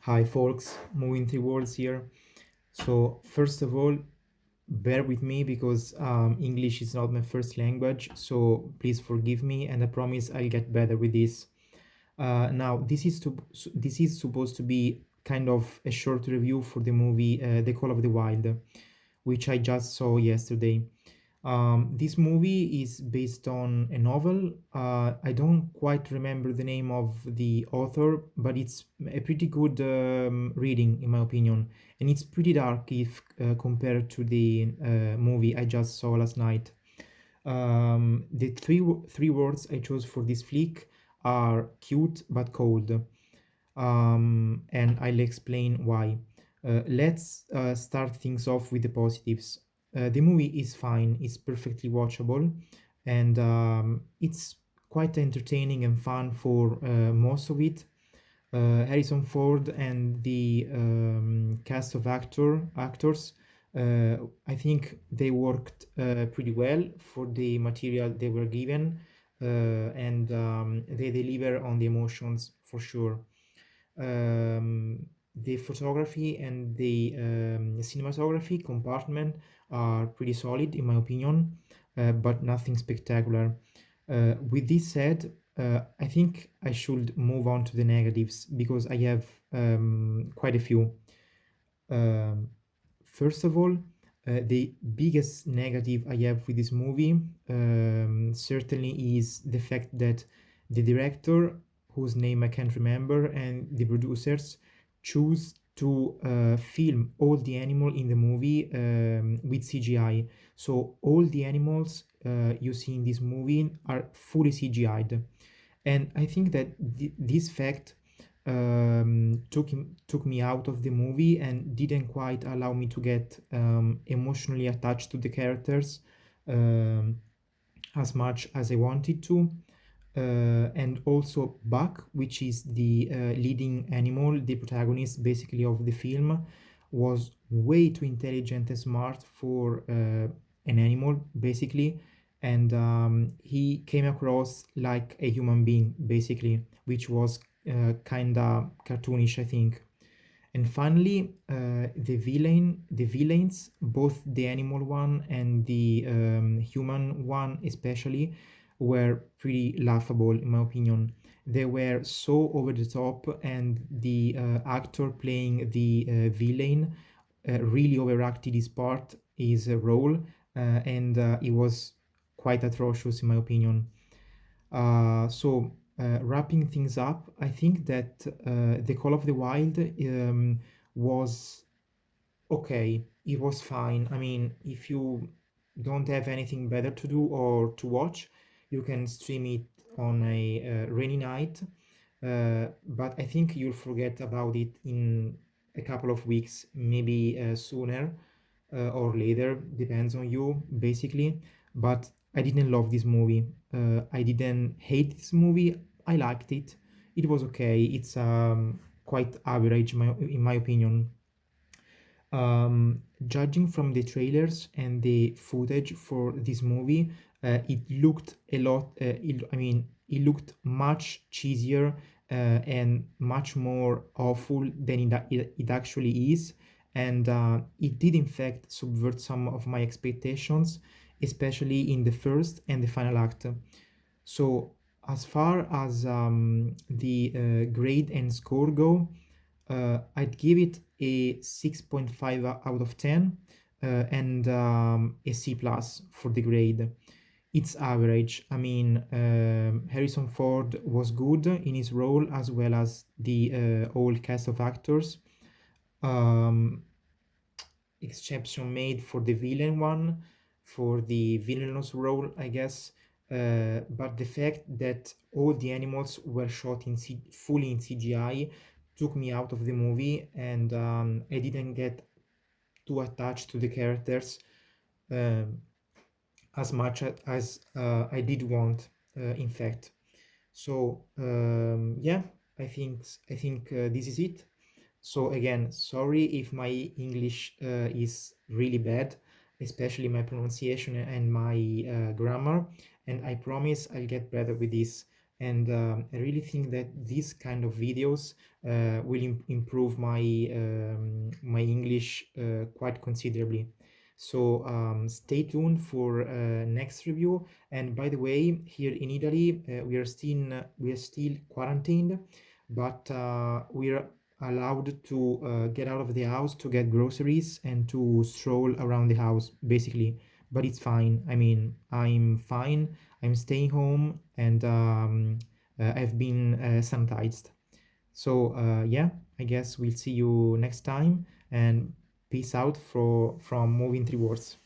Hi, folks. Moving three words here. So, first of all, bear with me because English is not my first language. So, please forgive me, and I promise I'll get better with this. Now, this is supposed to be kind of a short review for the movie The Call of the Wild, which I just saw yesterday. This movie is based on a novel. I don't quite remember the name of the author, but it's a pretty good reading, in my opinion. And it's pretty dark if compared to the movie I just saw last night. The three words I chose for this flick are cute but cold, and I'll explain why. Let's start things off with the positives. The movie is fine, it's perfectly watchable, and it's quite entertaining and fun for most of it. Harrison Ford and the cast of actors, I think they worked pretty well for the material they were given, and they deliver on the emotions for sure. The photography and the cinematography compartment are pretty solid in my opinion, but nothing spectacular. With this said, I think I should move on to the negatives because I have quite a few. Um, First of all, the biggest negative I have with this movie certainly is the fact that the director, whose name I can't remember, and the producers choose to film all the animal in the movie with CGI. So all the animals you see in this movie are fully CGI'd, and I think that this fact took me out of the movie and didn't quite allow me to get emotionally attached to the characters um, as much as I wanted to. And also Buck, which is the leading animal, the protagonist basically of the film, was way too intelligent and smart for an animal, basically. And he came across like a human being, basically, which was kinda cartoonish, I think. And finally, the villains, both the animal one and the human one, especially, were pretty laughable in my opinion. They were so over the top, and the actor playing the villain really overacted his part, his role, and it was quite atrocious in my opinion. Wrapping things up, I think that The Call of the Wild was okay. It was fine. I mean, if you don't have anything better to do or to watch, you can stream it on a rainy night. But I think you'll forget about it in a couple of weeks, maybe sooner or later, depends on you, basically. But I didn't love this movie. I didn't hate this movie. I liked it. It was okay. It's quite average, in my opinion. Judging from the trailers and the footage for this movie, it looked a lot. I mean, it looked much cheesier and much more awful than it actually is, and it did in fact subvert some of my expectations, especially in the first and the final act. So, as far as the grade and score go, I'd give it a 6.5 out of 10 and a C plus for the grade. It's average. I mean, Harrison Ford was good in his role as well as the whole cast of actors. Um, Exception made for the villain one, for the villainous role, I guess. But the fact that all the animals were shot fully in CGI took me out of the movie, and I didn't get too attached to the characters um, as much as I did want, in fact. So yeah, I think this is it. So again, sorry if my English is really bad, especially my pronunciation and my grammar, and I promise I'll get better with this. and I really think that these kind of videos will improve my English quite considerably. So stay tuned for next review. And by the way, here in Italy, we are still quarantined, but we are allowed to get out of the house to get groceries and to stroll around the house, basically. But it's fine. I mean, I'm fine. I'm staying home, and I've been sanitized. So yeah, I guess we'll see you next time, and peace out from Moving Three Words.